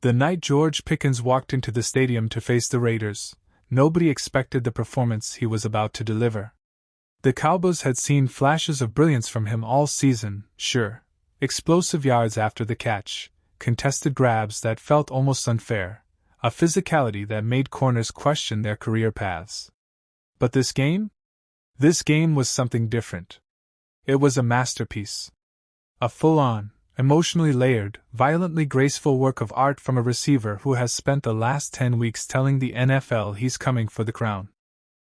The night George Pickens walked into the stadium to face the Raiders, nobody expected the performance he was about to deliver. The Cowboys had seen flashes of brilliance from him all season, sure, explosive yards after the catch, contested grabs that felt almost unfair, a physicality that made corners question their career paths. But this game? This game was something different. It was a masterpiece. A full-on, emotionally layered, violently graceful work of art from a receiver who has spent the last 10 weeks telling the NFL he's coming for the crown.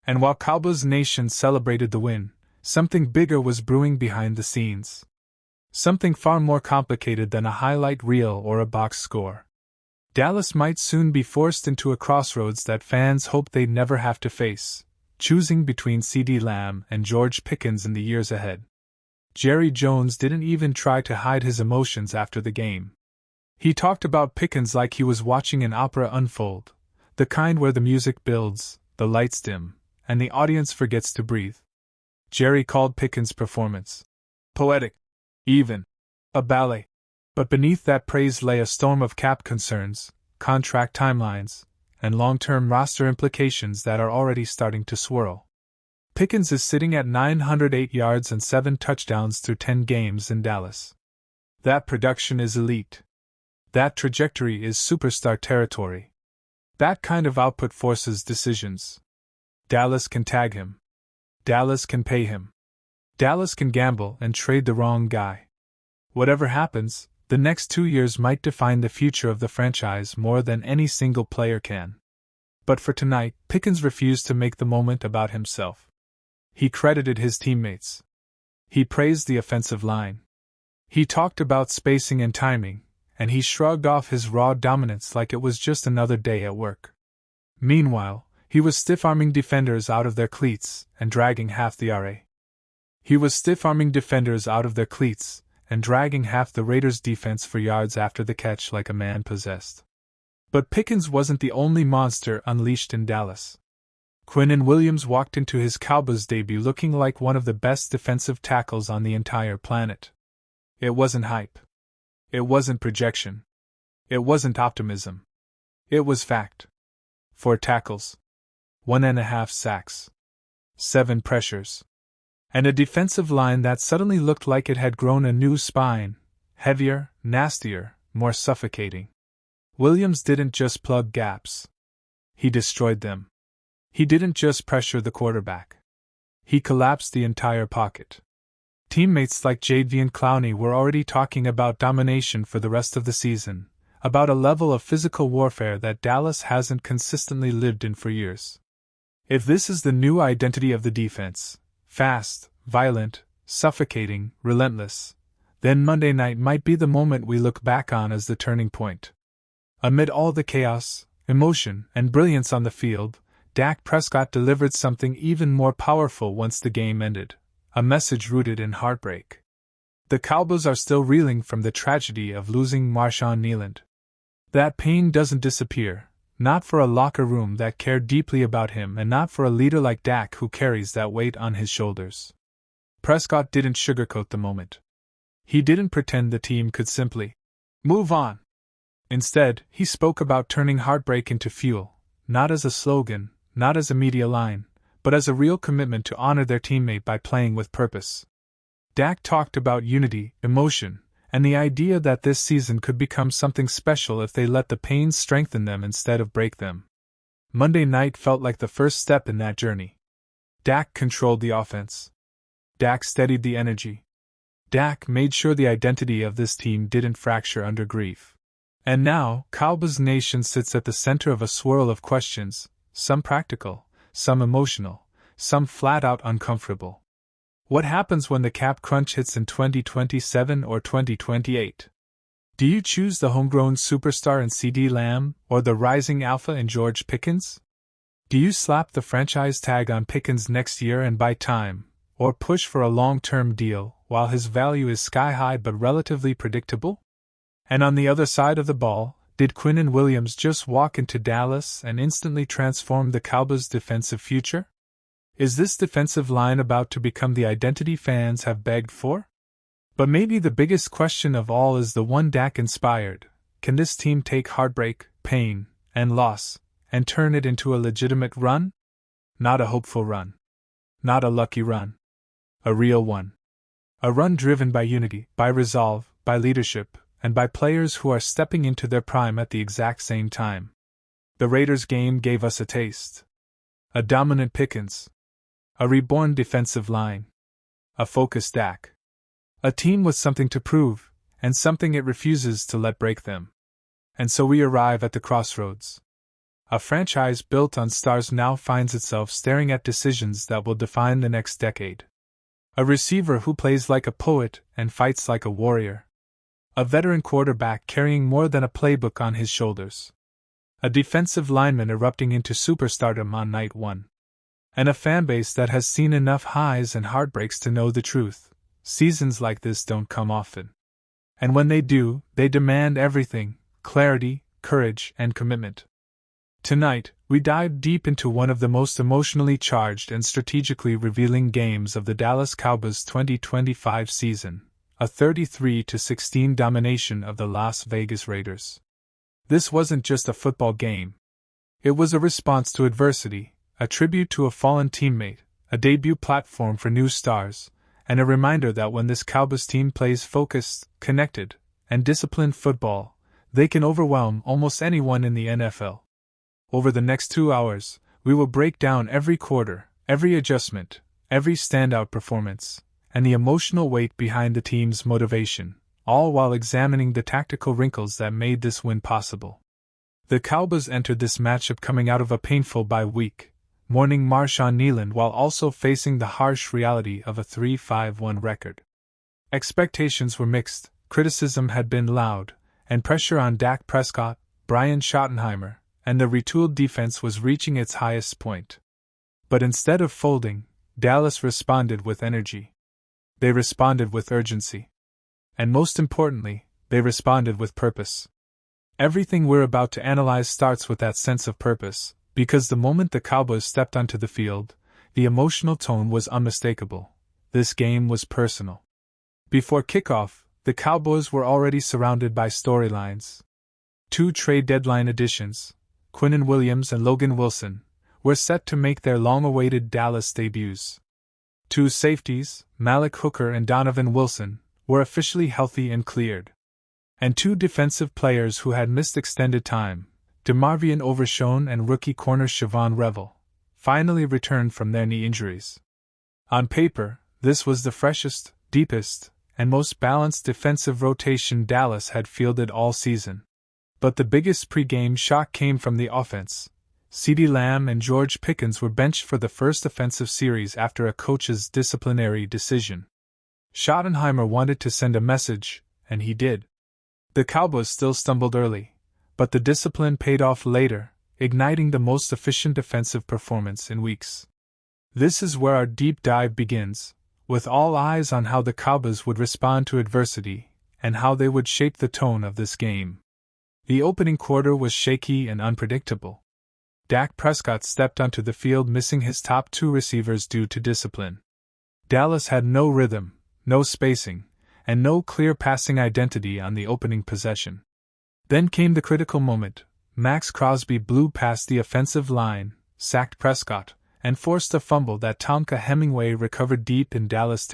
And while Cowboys Nation celebrated the win, something bigger was brewing behind the scenes. Something far more complicated than a highlight reel or a box score. Dallas might soon be forced into a crossroads that fans hoped they'd never have to face, choosing between CeeDee Lamb and George Pickens in the years ahead. Jerry Jones didn't even try to hide his emotions after the game. He talked about Pickens like he was watching an opera unfold, the kind where the music builds, the lights dim, and the audience forgets to breathe. Jerry called Pickens' performance poetic, even a ballet. But beneath that praise lay a storm of cap concerns, contract timelines, and long-term roster implications that are already starting to swirl. Pickens is sitting at 908 yards and 7 touchdowns through 10 games in Dallas. That production is elite. That trajectory is superstar territory. That kind of output forces decisions. Dallas can tag him. Dallas can pay him. Dallas can gamble and trade the wrong guy. Whatever happens, the next 2 years might define the future of the franchise more than any single player can. But for tonight, Pickens refused to make the moment about himself. He credited his teammates. He praised the offensive line. He talked about spacing and timing, and he shrugged off his raw dominance like it was just another day at work. Meanwhile, he was stiff-arming defenders out of their cleats and dragging half the RA. He was stiff-arming defenders out of their cleats and dragging half the Raiders' defense for yards after the catch like a man possessed. But Pickens wasn't the only monster unleashed in Dallas. Quinnen Williams walked into his Cowboys debut looking like one of the best defensive tackles on the entire planet. It wasn't hype. It wasn't projection. It wasn't optimism. It was fact. 4 tackles. 1.5 sacks. 7 pressures. And a defensive line that suddenly looked like it had grown a new spine, heavier, nastier, more suffocating. Williams didn't just plug gaps. He destroyed them. He didn't just pressure the quarterback. He collapsed the entire pocket. Teammates like Jadeveon Clowney were already talking about domination for the rest of the season, about a level of physical warfare that Dallas hasn't consistently lived in for years. If this is the new identity of the defense, fast, violent, suffocating, relentless, then Monday night might be the moment we look back on as the turning point. Amid all the chaos, emotion, and brilliance on the field, Dak Prescott delivered something even more powerful once the game ended, a message rooted in heartbreak. The Cowboys are still reeling from the tragedy of losing Marshawn Kneyland. That pain doesn't disappear, not for a locker room that cared deeply about him and not for a leader like Dak who carries that weight on his shoulders. Prescott didn't sugarcoat the moment. He didn't pretend the team could simply move on. Instead, he spoke about turning heartbreak into fuel, not as a slogan, not as a media line, but as a real commitment to honor their teammate by playing with purpose. Dak talked about unity, emotion, and the idea that this season could become something special if they let the pain strengthen them instead of break them. Monday night felt like the first step in that journey. Dak controlled the offense. Dak steadied the energy. Dak made sure the identity of this team didn't fracture under grief. And now, Cowboys Nation sits at the center of a swirl of questions, some practical, some emotional, some flat-out uncomfortable. What happens when the cap crunch hits in 2027 or 2028? Do you choose the homegrown superstar in CeeDee Lamb or the rising alpha in George Pickens? Do you slap the franchise tag on Pickens next year and buy time, or push for a long-term deal while his value is sky-high but relatively predictable? And on the other side of the ball, did Quinnen Williams just walk into Dallas and instantly transform the Cowboys' defensive future? Is this defensive line about to become the identity fans have begged for? But maybe the biggest question of all is the one Dak inspired. Can this team take heartbreak, pain, and loss, and turn it into a legitimate run? Not a hopeful run. Not a lucky run. A real one. A run driven by unity, by resolve, by leadership, and by players who are stepping into their prime at the exact same time. The Raiders game gave us a taste. A dominant Pickens. A reborn defensive line. A focused Dak. A team with something to prove, and something it refuses to let break them. And so we arrive at the crossroads. A franchise built on stars now finds itself staring at decisions that will define the next decade. A receiver who plays like a poet and fights like a warrior. A veteran quarterback carrying more than a playbook on his shoulders. A defensive lineman erupting into superstardom on night one. And a fanbase that has seen enough highs and heartbreaks to know the truth. Seasons like this don't come often. And when they do, they demand everything: clarity, courage, and commitment. Tonight, we dive deep into one of the most emotionally charged and strategically revealing games of the Dallas Cowboys 2025 season, a 33-16 domination of the Las Vegas Raiders. This wasn't just a football game. It was a response to adversity, a tribute to a fallen teammate, a debut platform for new stars, and a reminder that when this Cowboys team plays focused, connected, and disciplined football, they can overwhelm almost anyone in the NFL. Over the next 2 hours, we will break down every quarter, every adjustment, every standout performance, and the emotional weight behind the team's motivation, all while examining the tactical wrinkles that made this win possible. The Cowboys entered this matchup coming out of a painful bye week, mourning Marshawn Kneyland while also facing the harsh reality of a 3-5-1 record. Expectations were mixed, criticism had been loud, and pressure on Dak Prescott, Brian Schottenheimer, and the retooled defense was reaching its highest point. But instead of folding, Dallas responded with energy. They responded with urgency. And most importantly, they responded with purpose. Everything we're about to analyze starts with that sense of purpose, because the moment the Cowboys stepped onto the field, the emotional tone was unmistakable. This game was personal. Before kickoff, the Cowboys were already surrounded by storylines. 2 trade deadline additions, Quinnen Williams and Logan Wilson, were set to make their long-awaited Dallas debuts. 2 safeties, Malik Hooker and Donovan Wilson, were officially healthy and cleared. And 2 defensive players who had missed extended time, DeMarvion Overshown and rookie corner Siobhan Revel, finally returned from their knee injuries. On paper, this was the freshest, deepest, and most balanced defensive rotation Dallas had fielded all season. But the biggest pre-game shock came from the offense. CeeDee Lamb and George Pickens were benched for the first offensive series after a coach's disciplinary decision. Schottenheimer wanted to send a message, and he did. The Cowboys still stumbled early, but the discipline paid off later, igniting the most efficient defensive performance in weeks. This is where our deep dive begins, with all eyes on how the Cowboys would respond to adversity, and how they would shape the tone of this game. The opening quarter was shaky and unpredictable. Dak Prescott stepped onto the field missing his top 2 receivers due to discipline. Dallas had no rhythm, no spacing, and no clear passing identity on the opening possession. Then came the critical moment. Max Crosby blew past the offensive line, sacked Prescott, and forced a fumble that Tonka Hemingway recovered deep in Dallas